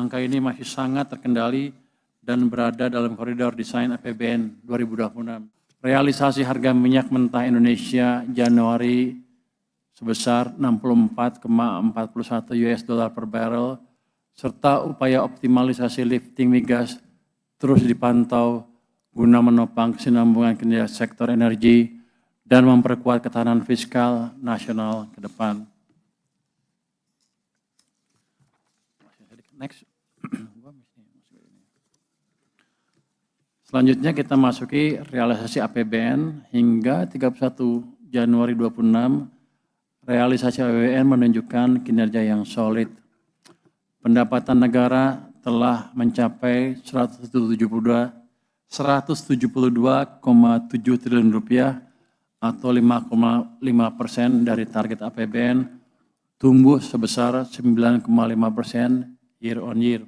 Angka ini masih sangat terkendali dan berada dalam koridor desain APBN 2026. Realisasi harga minyak mentah Indonesia Januari sebesar 64,41 US dollar per barrel, serta upaya optimalisasi lifting migas terus dipantau guna menopang kesinambungan kinerja sektor energi dan memperkuat ketahanan fiskal nasional ke depan. Next. Selanjutnya kita masuki realisasi APBN hingga 31 Januari 2026. Realisasi APBN menunjukkan kinerja yang solid. Pendapatan negara telah mencapai 172,7 triliun rupiah atau 5,5% dari target APBN, tumbuh sebesar 9,5% year on year.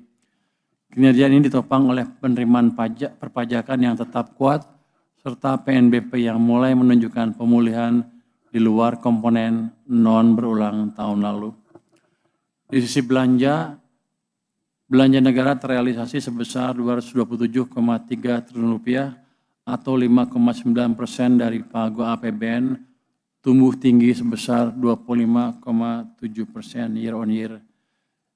Kinerja ini ditopang oleh penerimaan pajak perpajakan yang tetap kuat serta PNBP yang mulai menunjukkan pemulihan di luar komponen non berulang tahun lalu. Di sisi belanja negara terrealisasi sebesar 227,3 triliun rupiah atau 5,9% dari pagu APBN, tumbuh tinggi sebesar 25,7% year on year.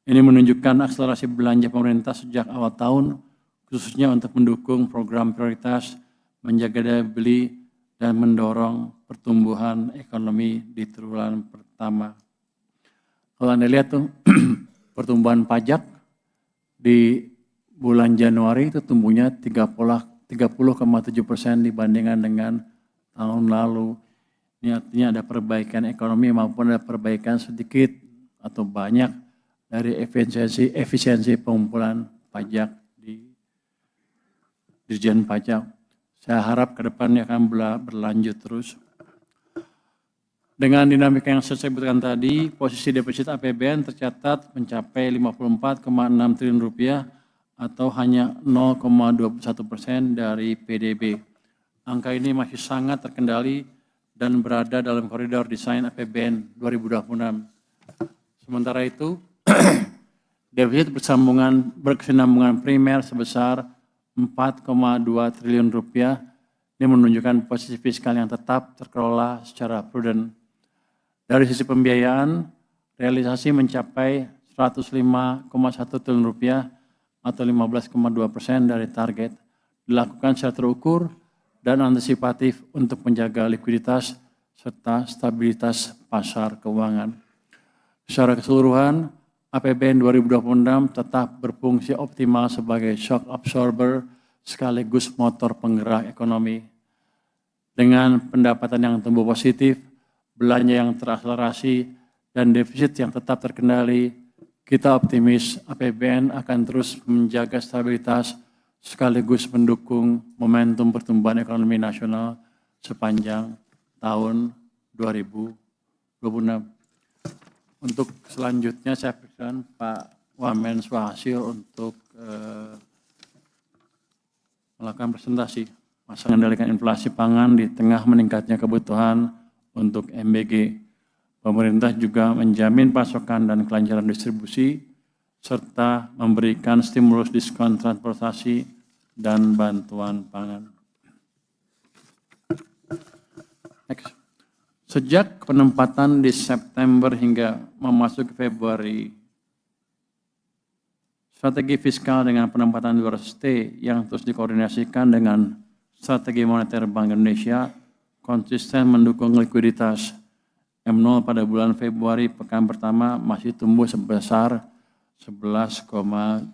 Ini menunjukkan akselerasi belanja pemerintah sejak awal tahun, khususnya untuk mendukung program prioritas, menjaga daya beli, dan mendorong pertumbuhan ekonomi di triwulan pertama. Kalau Anda lihat tuh, pertumbuhan pajak di bulan Januari itu tumbuhnya 30,7% dibandingkan dengan tahun lalu. Ini artinya ada perbaikan ekonomi maupun ada perbaikan sedikit atau banyak dari efisiensi pengumpulan pajak di Dirjen Pajak. Saya harap ke depannya akan berlanjut terus. Dengan dinamika yang saya sebutkan tadi, posisi defisit APBN tercatat mencapai 54,6 triliun rupiah atau hanya 0,21% dari PDB. Angka ini masih sangat terkendali dan berada dalam koridor desain APBN 2026. Sementara itu, defisit berkesinambungan primer sebesar 4,2 triliun rupiah. Ini menunjukkan posisi fiskal yang tetap terkelola secara prudent. Dari sisi pembiayaan, realisasi mencapai 105,1 triliun rupiah atau 15,2% dari target. Dilakukan secara terukur dan antisipatif untuk menjaga likuiditas serta stabilitas pasar keuangan. Secara keseluruhan, APBN 2026 tetap berfungsi optimal sebagai shock absorber sekaligus motor penggerak ekonomi. Dengan pendapatan yang tumbuh positif, belanja yang terakselerasi, dan defisit yang tetap terkendali, kita optimis APBN akan terus menjaga stabilitas sekaligus mendukung momentum pertumbuhan ekonomi nasional sepanjang tahun 2026. Untuk selanjutnya saya berikan Pak Wamen Swahasil untuk melakukan presentasi masa mengendalikan inflasi pangan di tengah meningkatnya kebutuhan untuk MBG. Pemerintah juga menjamin pasokan dan kelancaran distribusi serta memberikan stimulus diskon transportasi dan bantuan pangan. Next. Sejak penempatan di September hingga memasuki Februari, strategi fiskal dengan penempatan 200T yang terus dikoordinasikan dengan strategi moneter Bank Indonesia konsisten mendukung likuiditas. M0 pada bulan Februari pekan pertama masih tumbuh sebesar 11,7%.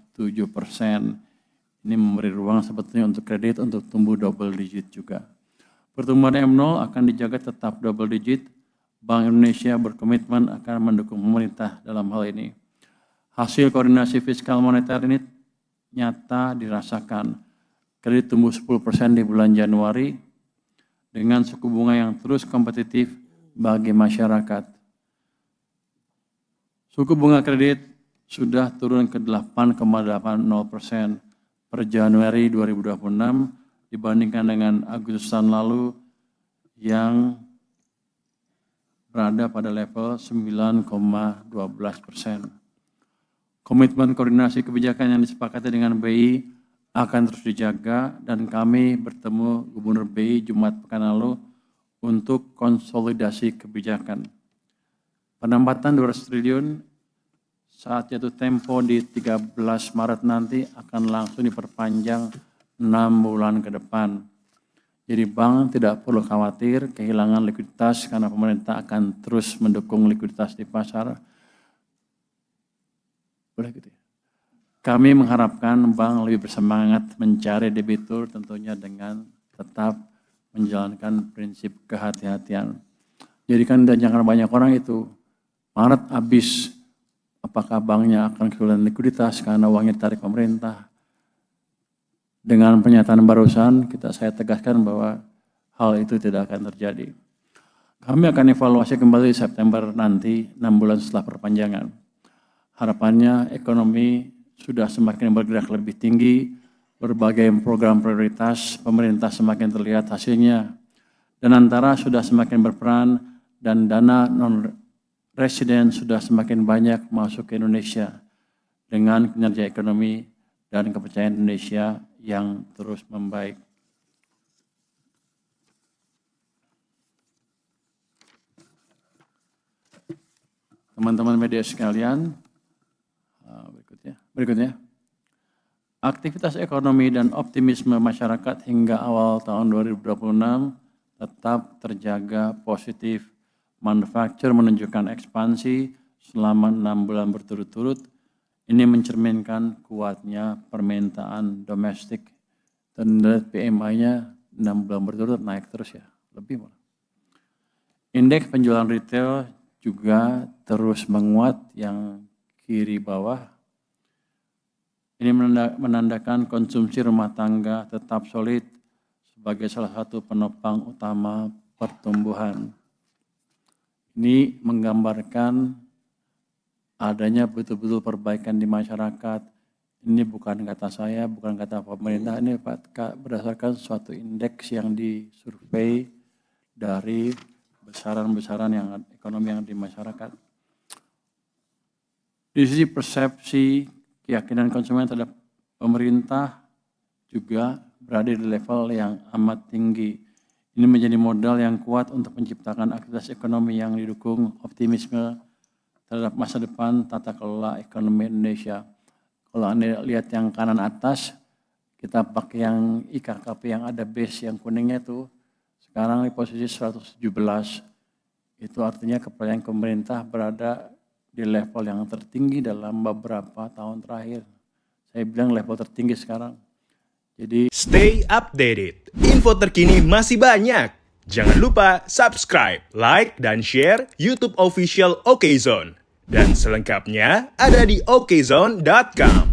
Ini memberi ruang sebetulnya untuk kredit untuk tumbuh double digit juga. Pertumbuhan M0 akan dijaga tetap double digit. Bank Indonesia berkomitmen akan mendukung pemerintah dalam hal ini. Hasil koordinasi fiskal moneter ini nyata dirasakan. Kredit tumbuh 10% di bulan Januari dengan suku bunga yang terus kompetitif bagi masyarakat. Suku bunga kredit sudah turun ke 8,80% per Januari 2026 dibandingkan dengan Agustus tahun lalu yang berada pada level 9,12%. Komitmen koordinasi kebijakan yang disepakati dengan BI akan terus dijaga dan kami bertemu Gubernur BI Jumat pekan lalu untuk konsolidasi kebijakan. Penempatan 200 triliun saat jatuh tempo di 13 Maret nanti akan langsung diperpanjang 6 bulan ke depan. Jadi bank tidak perlu khawatir kehilangan likuiditas karena pemerintah akan terus mendukung likuiditas di pasar. Boleh gitu ya. Kami mengharapkan bank lebih bersemangat mencari debitur tentunya dengan tetap menjalankan prinsip kehati-hatian. Jadi kan jangan banyak orang itu Maret habis, apakah banknya akan kehilangan likuiditas karena uangnya ditarik pemerintah. Dengan pernyataan barusan, saya tegaskan bahwa hal itu tidak akan terjadi. Kami akan evaluasi kembali September nanti, 6 bulan setelah perpanjangan. Harapannya ekonomi sudah semakin bergerak lebih tinggi, berbagai program prioritas pemerintah semakin terlihat hasilnya, dan antara sudah semakin berperan, dan dana non-resident sudah semakin banyak masuk ke Indonesia, dengan kinerja ekonomi dan kepercayaan Indonesia yang terus membaik. Teman-teman media sekalian, berikutnya. Aktivitas ekonomi dan optimisme masyarakat hingga awal tahun 2026 tetap terjaga positif. Manufaktur menunjukkan ekspansi selama 6 bulan berturut-turut. Ini mencerminkan kuatnya permintaan domestik dan PMI-nya 6 bulan berturut naik terus ya, lebih malah. Indeks penjualan retail juga terus menguat yang kiri bawah. Ini menandakan konsumsi rumah tangga tetap solid sebagai salah satu penopang utama pertumbuhan. Ini menggambarkan adanya betul-betul perbaikan di masyarakat. Ini bukan kata saya, bukan kata pemerintah, ini berdasarkan suatu indeks yang disurvei dari besaran-besaran yang ekonomi yang di masyarakat. Di sisi persepsi, keyakinan konsumen terhadap pemerintah juga berada di level yang amat tinggi. Ini menjadi modal yang kuat untuk menciptakan aktivitas ekonomi yang didukung optimisme terhadap masa depan tata kelola ekonomi Indonesia. Kalau Anda lihat yang kanan atas, kita pakai yang IKKP yang ada base yang kuningnya itu, sekarang di posisi 117. Itu artinya kepercayaan pemerintah berada di level yang tertinggi dalam beberapa tahun terakhir. Saya bilang level tertinggi sekarang. Jadi stay updated. Info terkini masih banyak. Jangan lupa subscribe, like, dan share YouTube official OKZone. Dan selengkapnya ada di okezone.com.